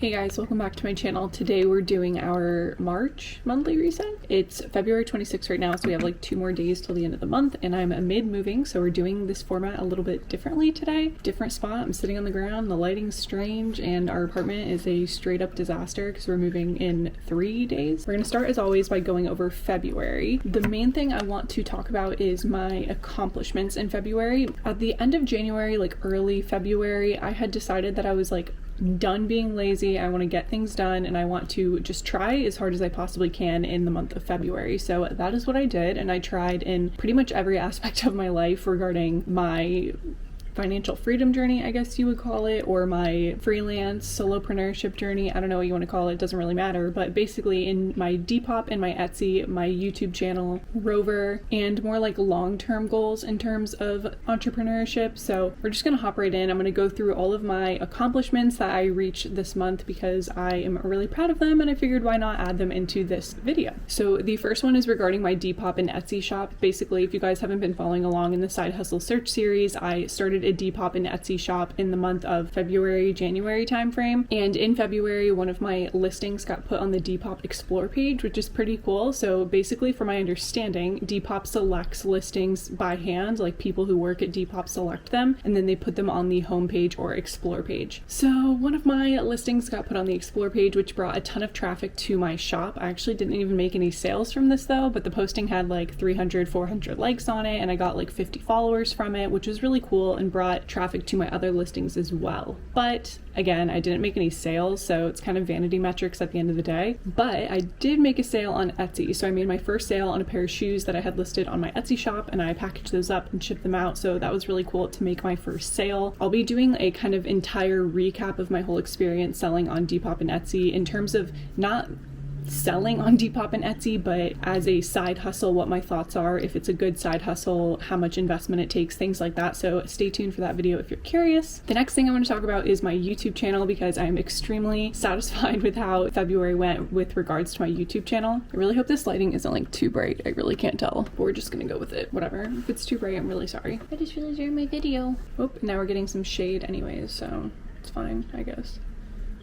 Hey guys, welcome back to my channel. Today we're doing our March monthly reset. It's February 26th right now, so we have like 2 more days till the end of the month, and I'm mid-moving, so we're doing this format a little bit differently today. Different spot, I'm sitting on the ground, the lighting's strange, and our apartment is a straight up disaster because we're moving in 3 days. We're gonna start as always by going over February. The main thing I want to talk about is my accomplishments in February. At the end of January, like early February, I had decided that I was like done being lazy. I want to get things done and I want to just try as hard as I possibly can in the month of February. So that is what I did, and I tried in pretty much every aspect of my life regarding my financial freedom journey, I guess you would call it, or my freelance solopreneurship journey. I don't know what you want to call it, doesn't really matter, but basically in my Depop and my Etsy, my YouTube channel, Rover, and more like long-term goals in terms of entrepreneurship. So we're just going to hop right in. I'm going to go through all of my accomplishments that I reached this month because I am really proud of them, and I figured why not add them into this video. So the first one is regarding my Depop and Etsy shop. Basically, if you guys haven't been following along in the side hustle search series, I started a Depop and Etsy shop in the month of February, January timeframe. And in February, one of my listings got put on the Depop Explore page, which is pretty cool. So basically, from my understanding, Depop selects listings by hand, like people who work at Depop select them, and then they put them on the homepage or Explore page. So one of my listings got put on the Explore page, which brought a ton of traffic to my shop. I actually didn't even make any sales from this though, but the posting had like 300, 400 likes on it, and I got like 50 followers from it, which was really cool and brought traffic to my other listings as well. But again, I didn't make any sales, so it's kind of vanity metrics at the end of the day. But I did make a sale on Etsy. So I made my first sale on a pair of shoes that I had listed on my Etsy shop, and I packaged those up and shipped them out. So that was really cool to make my first sale. I'll be doing a kind of entire recap of my whole experience selling on Depop and Etsy in terms of not selling on Depop and Etsy, but as a side hustle, what my thoughts are, if it's a good side hustle, how much investment it takes, things like that. So stay tuned for that video if you're curious. The next thing I want to talk about is my YouTube channel, because I'm extremely satisfied with how February went with regards to my YouTube channel. I really hope this lighting isn't like too bright. I really can't tell, but we're just gonna go with it. Whatever. If it's too bright, I'm really sorry. I just realized you're in my video. Oh, now we're getting some shade anyways, so it's fine, I guess.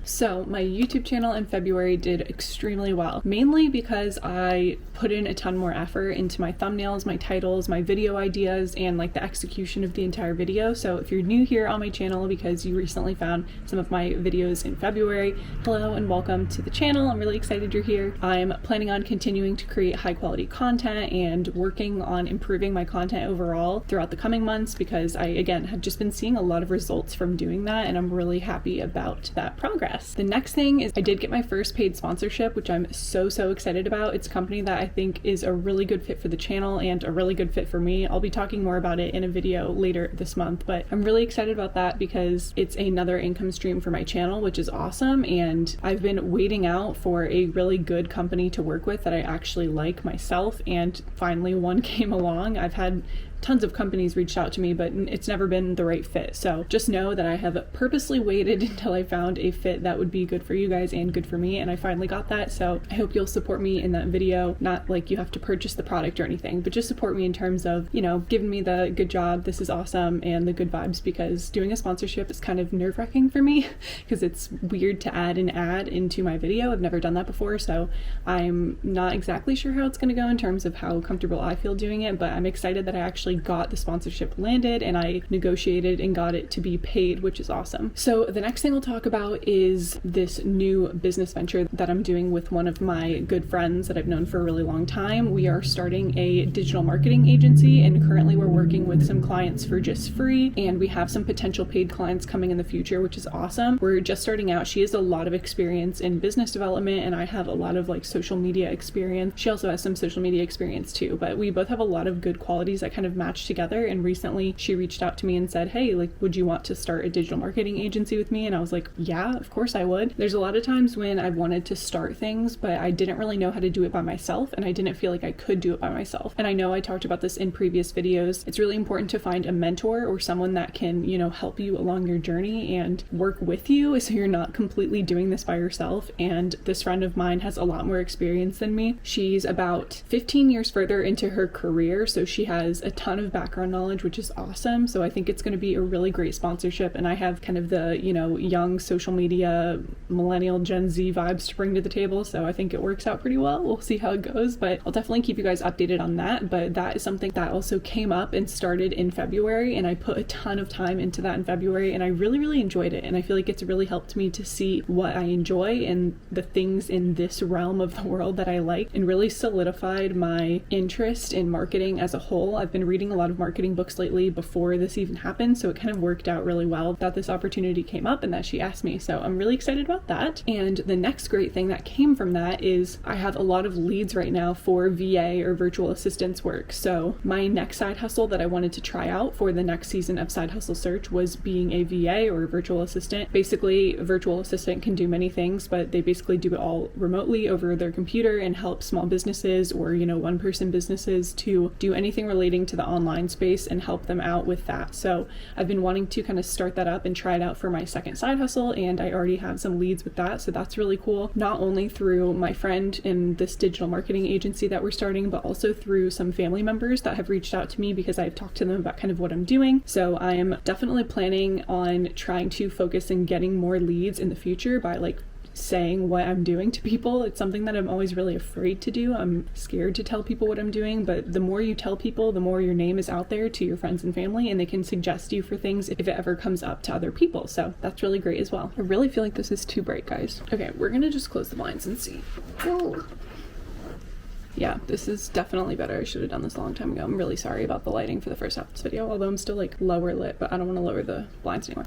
So my YouTube channel in February did extremely well, mainly because I put in a ton more effort into my thumbnails, my titles, my video ideas, and like the execution of the entire video. So if you're new here on my channel because you recently found some of my videos in February, hello and welcome to the channel. I'm really excited you're here. I'm planning on continuing to create high quality content and working on improving my content overall throughout the coming months, because I, again, have just been seeing a lot of results from doing that, and I'm really happy about that progress. The next thing is I did get my first paid sponsorship, which I'm so excited about. It's a company that I think is a really good fit for the channel and a really good fit for me. I'll be talking more about it in a video later this month, but I'm really excited about that because it's another income stream for my channel, which is awesome. And I've been waiting out for a really good company to work with that I actually like myself, and finally one came along. I've had tons of companies reached out to me, but it's never been the right fit. So just know that I have purposely waited until I found a fit that would be good for you guys and good for me, and I finally got that. So I hope you'll support me in that video. Not like you have to purchase the product or anything, but just support me in terms of, you know, giving me the good job, this is awesome, and the good vibes, because doing a sponsorship is kind of nerve-wracking for me because it's weird to add an ad into my video. I've never done that before, so I'm not exactly sure how it's going to go in terms of how comfortable I feel doing it, but I'm excited that I actually got the sponsorship landed and I negotiated and got it to be paid, which is awesome. So the next thing we'll talk about is this new business venture that I'm doing with one of my good friends that I've known for a really long time. We are starting a digital marketing agency, and currently we're working with some clients for just free, and we have some potential paid clients coming in the future, which is awesome. We're just starting out. She has a lot of experience in business development, and I have a lot of like social media experience. She also has some social media experience too, but we both have a lot of good qualities that kind of match together. And recently she reached out to me and said, hey, like, would you want to start a digital marketing agency with me? And I was like, yeah, of course I would. There's a lot of times when I've wanted to start things, but I didn't really know how to do it by myself, and I didn't feel like I could do it by myself. And I know I talked about this in previous videos. It's really important to find a mentor or someone that can, you know, help you along your journey and work with you so you're not completely doing this by yourself. And this friend of mine has a lot more experience than me. She's about 15 years further into her career, so she has a ton ton of background knowledge, which is awesome. So I think it's going to be a really great sponsorship, and I have kind of the, you know, young social media millennial Gen Z vibes to bring to the table, so I think it works out pretty well. We'll see how it goes, but I'll definitely keep you guys updated on that. But that is something that also came up and started in February, and I put a ton of time into that in February, and I really enjoyed it, and I feel like it's really helped me to see what I enjoy and the things in this realm of the world that I like, and really solidified my interest in marketing as a whole. I've been reading a lot of marketing books lately before this even happened, so it kind of worked out really well that this opportunity came up and that she asked me, so I'm really excited about that. And the next great thing that came from that is I have a lot of leads right now for VA or virtual assistance work. So my next side hustle that I wanted to try out for the next season of Side Hustle Search was being a VA or a virtual assistant. Basically, a virtual assistant can do many things, but they basically do it all remotely over their computer and help small businesses or, you know, one-person businesses to do anything relating to the online space and help them out with that. So I've been wanting to kind of start that up and try it out for my second side hustle, and I already have some leads with that, so that's really cool. Not only through my friend in this digital marketing agency that we're starting, but also through some family members that have reached out to me because I've talked to them about kind of what I'm doing. So I am definitely planning on trying to focus and getting more leads in the future by like saying what I'm doing to people. It's something that I'm always really afraid to do. I'm scared to tell people what I'm doing, but the more you tell people, the more your name is out there to your friends and family, and they can suggest you for things if it ever comes up to other people. So that's really great as well. I really feel like this is too bright, guys. Okay, we're gonna just close the blinds and see. Oh. Yeah, this is definitely better. I should have done this a long time ago. I'm really sorry about the lighting for the first half of this video, although I'm still like lower lit, but I don't want to lower the blinds anymore.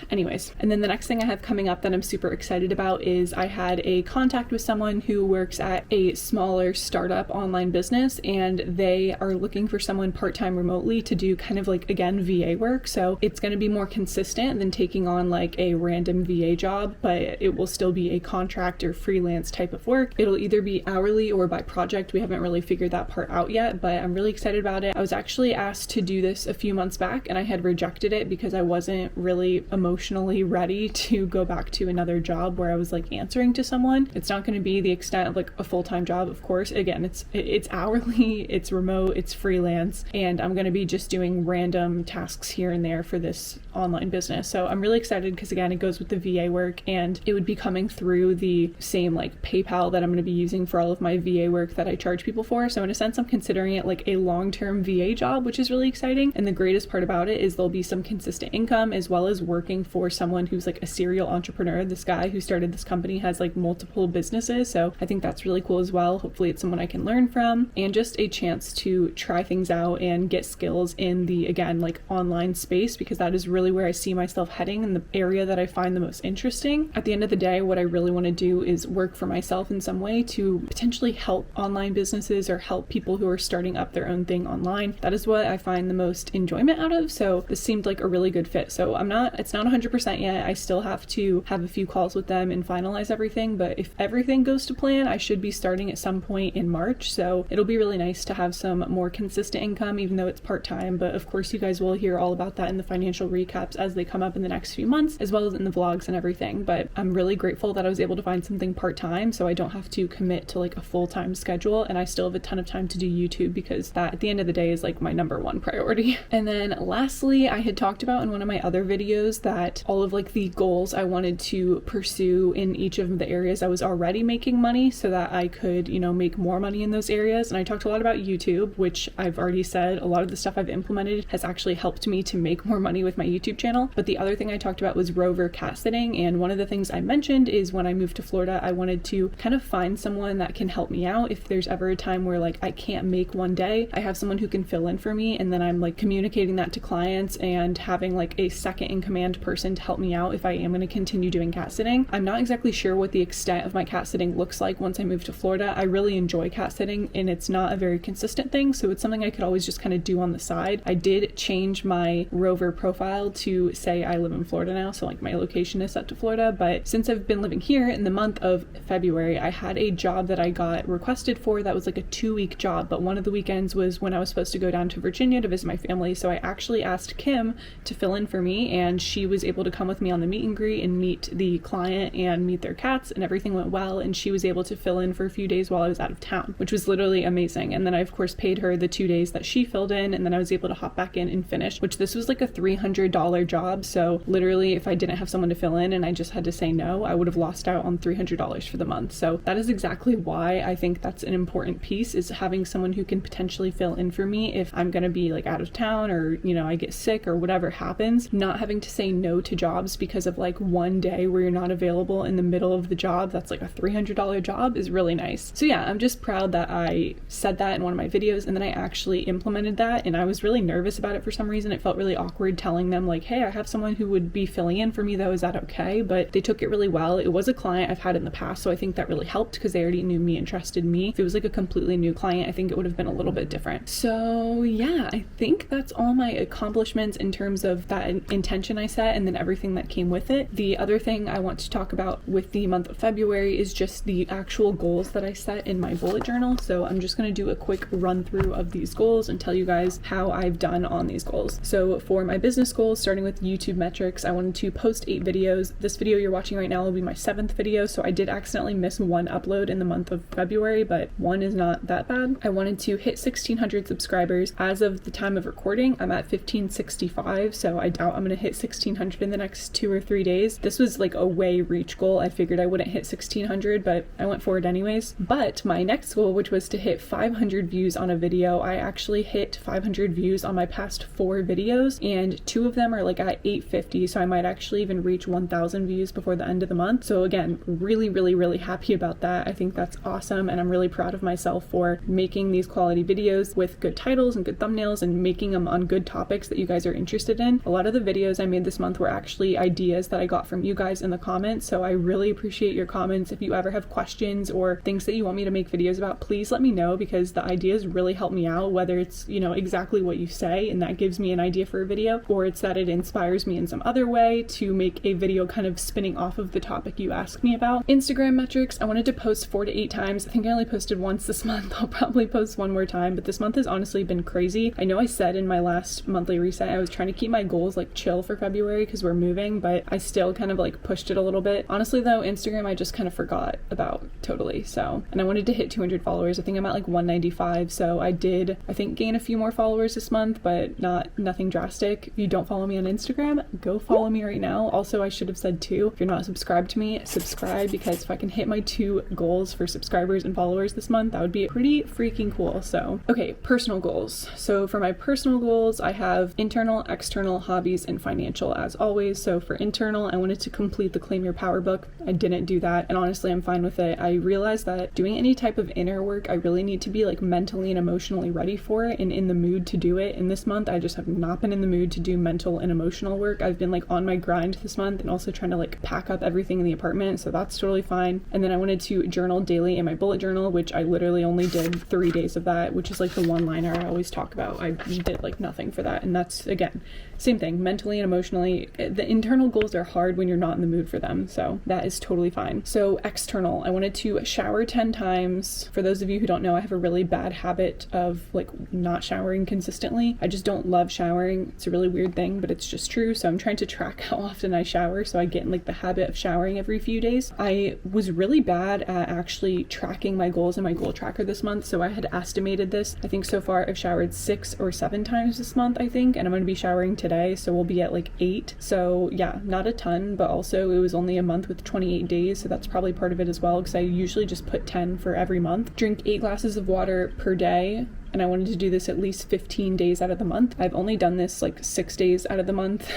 Anyways, and then the next thing I have coming up that I'm super excited about is I had a contact with someone who works at a smaller startup online business, and they are looking for someone part-time remotely to do kind of like, again, VA work. So it's going to be more consistent than taking on like a random VA job, but it will still be a contract or freelance type of work. It'll either be hourly or by project. We haven't really figured that part out yet, but I'm really excited about it. I was actually asked to do this a few months back, and I had rejected it because I wasn't really emotionally ready to go back to another job where I was like answering to someone. It's not going to be the extent of like a full-time job, of course. Again, it's hourly, it's remote, it's freelance, and I'm going to be just doing random tasks here and there for this online business. So I'm really excited because, again, it goes with the VA work, and it would be coming through the same like PayPal that I'm going to be using for all of my VA work that I charge people for. So in a sense, I'm considering it like a long-term VA job, which is really exciting. And the greatest part about it is there'll be some consistent income, as well as working for someone who's like a serial entrepreneur. This guy who started this company has like multiple businesses. So I think that's really cool as well. Hopefully it's someone I can learn from, and just a chance to try things out and get skills in the, again, like online space, because that is really where I see myself heading and the area that I find the most interesting. At the end of the day, what I really want to do is work for myself in some way to potentially help online businesses or help people who are starting up their own thing online. That is what I find the most enjoyment out of. So this seemed like a really good fit. So it's not 100% yet. I still have to have a few calls with them and finalize everything. But if everything goes to plan, I should be starting at some point in March. So it'll be really nice to have some more consistent income, even though it's part-time. But of course, you guys will hear all about that in the financial recaps as they come up in the next few months, as well as in the vlogs and everything. But I'm really grateful that I was able to find something part-time, so I don't have to commit to like a full-time schedule, and I still have a ton of time to do YouTube, because that at the end of the day is like my number one priority. And then lastly, I had talked about in one of my other videos that all of like the goals I wanted to pursue in each of the areas I was already making money, so that I could, you know, make more money in those areas. And I talked a lot about YouTube, which I've already said a lot of the stuff I've implemented has actually helped me to make more money with my YouTube channel. But the other thing I talked about was Rover cat sitting, and one of the things I mentioned is when I moved to Florida, I wanted to kind of find someone that can help me out if there's ever a time where like I can't make one day. I have someone who can fill in for me, and then I'm like communicating that to clients and having like a second in command person to help me out if I am going to continue doing cat sitting. I'm not exactly sure what the extent of my cat sitting looks like once I move to Florida. I really enjoy cat sitting, and it's not a very consistent thing, so it's something I could always just kind of do on the side. I did change my Rover profile to say I live in Florida now, so like my location is set to Florida. But since I've been living here, in the month of February, I had a job that I got requested before that was like a 2-week job, but one of the weekends was when I was supposed to go down to Virginia to visit my family. So I actually asked Kim to fill in for me, and she was able to come with me on the meet and greet and meet the client and meet their cats, and everything went well. And she was able to fill in for a few days while I was out of town, which was literally amazing. And then I of course paid her the 2 days that she filled in, and then I was able to hop back in and finish, which this was like a $300 job. So literally if I didn't have someone to fill in and I just had to say no, I would have lost out on $300 for the month. So that is exactly why I think that's an important piece, is having someone who can potentially fill in for me if I'm going to be like out of town, or I get sick or whatever happens. Not having to say no to jobs because of like one day where you're not available in the middle of the job that's like a $300 job is really nice. So yeah, I'm just proud that I said that in one of my videos, and then I actually implemented that. And I was really nervous about it for some reason. It felt really awkward telling them like, hey, I have someone who would be filling in for me though, is that okay? But they took it really well. It was a client I've had in the past, so I think that really helped because they already knew me and trusted me. If it was like a completely new client, I think it would have been a little bit different. So yeah, I think that's all my accomplishments in terms of that intention I set and then everything that came with it. The other thing I want to talk about with the month of February is just the actual goals that I set in my bullet journal. So I'm just going to do a quick run through of these goals and tell you guys how I've done on these goals. So for my business goals, starting with YouTube metrics, I wanted to post 8 videos. This video you're watching right now will be my 7th video, so I did accidentally miss 1 upload in the month of February, but 1 is not that bad. I wanted to hit 1,600 subscribers. As of the time of recording, I'm at 1,565, so I doubt I'm going to hit 1,600 in the next 2 or 3 days. This was like a way reach goal. I figured I wouldn't hit 1,600, but I went for it anyways. But my next goal, which was to hit 500 views on a video, I actually hit 500 views on my past 4 videos, and 2 of them are like at 850, so I might actually even reach 1,000 views before the end of the month. So again, really happy about that. I think that's awesome, and I'm really proud of myself for making these quality videos with good titles and good thumbnails and making them on good topics that you guys are interested in. A lot of the videos I made this month were actually ideas that I got from you guys in the comments, so I really appreciate your comments. If you ever have questions or things that you want me to make videos about, please let me know, because the ideas really help me out, whether it's exactly what you say and that gives me an idea for a video, or it's that it inspires me in some other way to make a video kind of spinning off of the topic you asked me about. Instagram metrics, I wanted to post 4 to 8 times. I think I only posted once this month. I'll probably post 1 more time, but this month has honestly been crazy. I know I said in my last monthly reset I was trying to keep my goals like chill for February because we're moving, but I still kind of like pushed it a little bit. Honestly though, Instagram I just kind of forgot about totally. So, and I wanted to hit 200 followers. I think I'm at like 195, so I did, I think, gain a few more followers this month, but nothing drastic. If you don't follow me on Instagram, go follow me right now. Also, I should have said too, if you're not subscribed to me, subscribe, because if I can hit my 2 goals for subscribers and followers this month, that would be pretty freaking cool. So, okay, personal goals. So for my personal goals, I have internal, external, hobbies, and financial as always. So for internal, I wanted to complete the Claim Your Power book. I didn't do that, and honestly, I'm fine with it. I realized that doing any type of inner work, I really need to be like mentally and emotionally ready for it and in the mood to do it. And this month, I just have not been in the mood to do mental and emotional work. I've been like on my grind this month and also trying to like pack up everything in the apartment, so that's totally fine. And then I wanted to journal daily in my bullet journal, which I literally only did 3 days of that, which is like the one-liner I always talk about. I did like nothing for that, and that's, again, same thing, mentally and emotionally. The internal goals are hard when you're not in the mood for them, so that is totally fine. So external, I wanted to shower 10 times. For those of you who don't know, I have a really bad habit of like not showering consistently. I just don't love showering. It's a really weird thing, but it's just true. So I'm trying to track how often I shower, so I get in like the habit of showering every few days. I was really bad at actually tracking my goals in my goal tracker this month, so I had estimated this. I think so far I've showered 6 or 7 times this month, I think, and I'm going to be showering today, so we'll be at like 8. So yeah, not a ton, but also it was only a month with 28 days, so that's probably part of it as well, because I usually just put 10 for every month. Drink 8 glasses of water per day, and I wanted to do this at least 15 days out of the month. I've only done this like 6 days out of the month.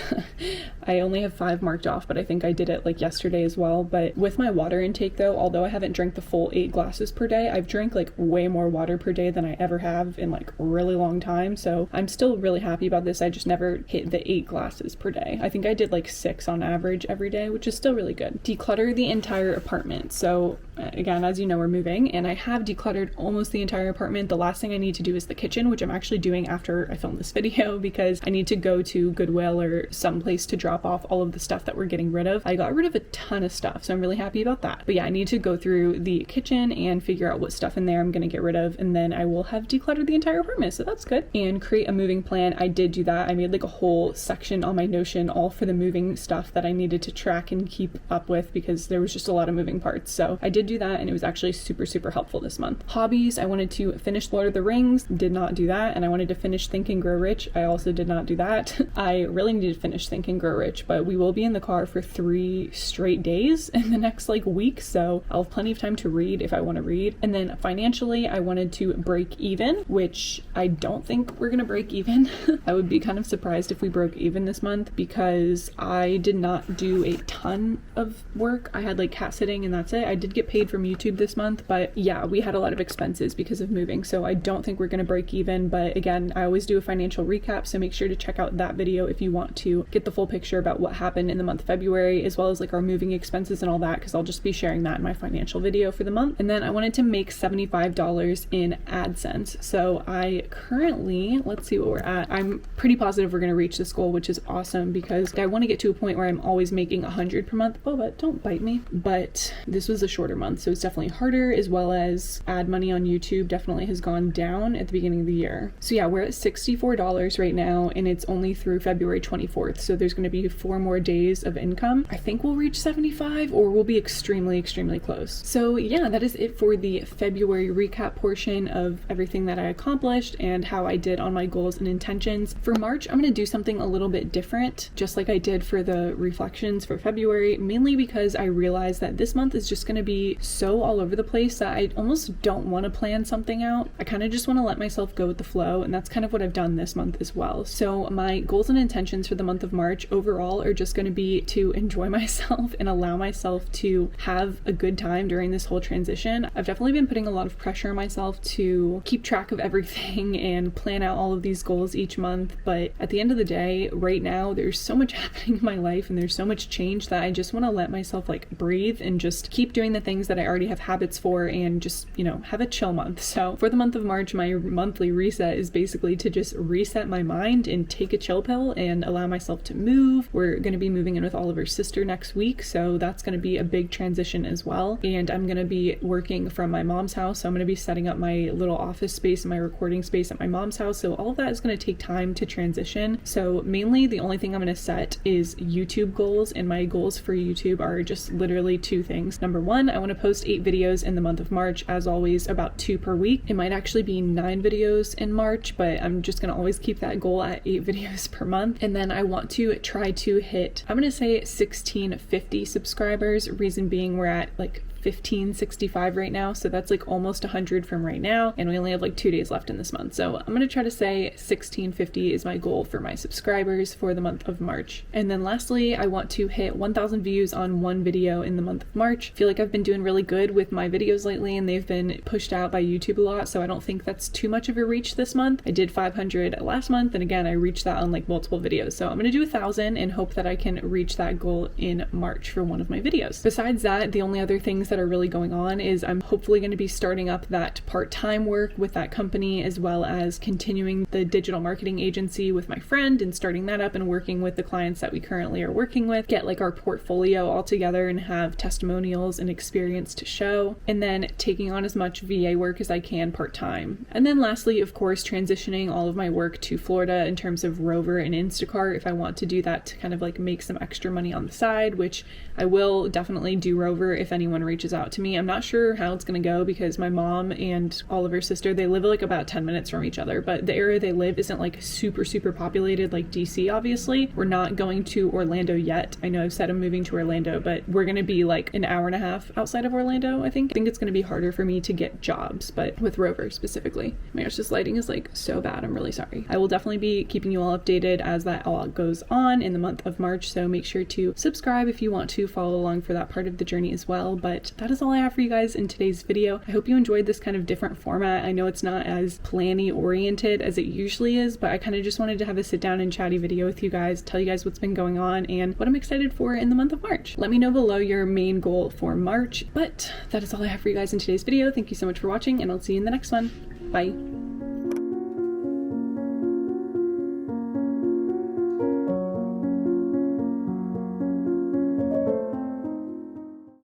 I only have 5 marked off, but I think I did it like yesterday as well. But with my water intake though, although I haven't drank the full 8 glasses per day, I've drank like way more water per day than I ever have in like a really long time. So I'm still really happy about this. I just never hit the 8 glasses per day. I think I did like 6 on average every day, which is still really good. Declutter the entire apartment. So again, as you know, we're moving, and I have decluttered almost the entire apartment. The last thing I need to do is the kitchen, which I'm actually doing after I film this video because I need to go to Goodwill or someplace to drop off all of the stuff that we're getting rid of. I got rid of a ton of stuff, so I'm really happy about that. But yeah, I need to go through the kitchen and figure out what stuff in there I'm going to get rid of, and then I will have decluttered the entire apartment, so that's good. And create a moving plan. I did do that. I made like a whole section on my Notion all for the moving stuff that I needed to track and keep up with because there was just a lot of moving parts. So I did do that, and it was actually super helpful this month. Hobbies, I wanted to finish Lord of the Rings, did not do that, and I wanted to finish Think and Grow Rich. I also did not do that. I really need to finish Think and Grow Rich, but we will be in the car for 3 straight days in the next like week, so I'll have plenty of time to read if I want to read. And then financially, I wanted to break even, which I don't think we're gonna break even. I would be kind of surprised if we broke even this month because I did not do a ton of work. I had like cat sitting and that's it. I did get paid from YouTube this month, but yeah, we had a lot of expenses because of moving, so I don't think we're gonna break even. But again, I always do a financial recap, so make sure to check out that video if you want to get the full picture about what happened in the month of February, as well as like our moving expenses and all that, because I'll just be sharing that in my financial video for the month. And then I wanted to make $75 in AdSense. So I currently, let's see what we're at. I'm pretty positive we're gonna reach this goal, which is awesome because I want to get to a point where I'm always making 100 per month. Oh, but don't bite me. But this was a shorter month, so it's definitely harder, as well as ad money on YouTube definitely has gone down at the beginning of the year. So yeah, we're at $64 right now, and it's only through February 24th. So there's going to be 4 more days of income. I think we'll reach 75, or we'll be extremely close. So yeah, that is it for the February recap portion of everything that I accomplished and how I did on my goals and intentions. For March, I'm going to do something a little bit different, just like I did for the reflections for February, mainly because I realized that this month is just going to be so all over the place that I almost don't want to plan something out. I kind of just want to let myself go with the flow, and that's kind of what I've done this month as well. So my goals and intentions for the month of March overall are just going to be to enjoy myself and allow myself to have a good time during this whole transition. I've definitely been putting a lot of pressure on myself to keep track of everything and plan out all of these goals each month, but at the end of the day, right now, there's so much happening in my life and there's so much change that I just want to let myself like breathe and just keep doing the things that I already have habits for and just, you know, have a chill month. So for the month of March, my monthly reset is basically to just reset my mind and take a chill pill and allow myself to move. We're going to be moving in with Oliver's sister next week, so that's going to be a big transition as well. And I'm going to be working from my mom's house, so I'm going to be setting up my little office space and my recording space at my mom's house. So all of that is going to take time to transition. So mainly the only thing I'm going to set is YouTube goals, and my goals for YouTube are just literally 2 things. Number 1, I want to post 8 videos in the month of March, as always, about 2 per week. It might actually be 9 videos in March, but I'm just going to always keep that goal at 8 videos per month. And then I want to try to hit, I'm going to say 1650 subscribers. Reason being, we're at like 1565 right now, so that's like almost 100 from right now, and we only have like 2 days left in this month. So I'm gonna try to say 1650 is my goal for my subscribers for the month of March. And then lastly, I want to hit 1000 views on 1 video in the month of March. I feel like I've been doing really good with my videos lately, and they've been pushed out by YouTube a lot, so I don't think that's too much of a reach this month. I did 500 last month, and again, I reached that on like multiple videos. So I'm gonna do 1000 and hope that I can reach that goal in March for one of my videos. Besides that, the only other things that are really going on is I'm hopefully going to be starting up that part-time work with that company, as well as continuing the digital marketing agency with my friend and starting that up and working with the clients that we currently are working with, get like our portfolio all together and have testimonials and experience to show, and then taking on as much VA work as I can part-time. And then lastly, of course, transitioning all of my work to Florida in terms of Rover and Instacart if I want to do that to kind of like make some extra money on the side, which I will definitely do Rover if anyone reaches out to me. I'm not sure how it's going to go because my mom and Oliver's sister, they live like about 10 minutes from each other, but the area they live isn't like super populated like DC, obviously. We're not going to Orlando yet. I know I've said I'm moving to Orlando, but we're going to be like an hour and a half outside of Orlando, I think. I think it's going to be harder for me to get jobs, but with Rover specifically. My gosh, this lighting is like so bad. I'm really sorry. I will definitely be keeping you all updated as that all goes on in the month of March, so make sure to subscribe if you want to follow along for that part of the journey as well. But that is all I have for you guys in today's video. I hope you enjoyed this kind of different format. I know it's not as planny oriented as it usually is, but I kind of just wanted to have a sit down and chatty video with you guys, tell you guys what's been going on and what I'm excited for in the month of March. Let me know below your main goal for March But that is all I have for you guys in today's video. Thank you so much for watching, and I'll see you in the next one. Bye.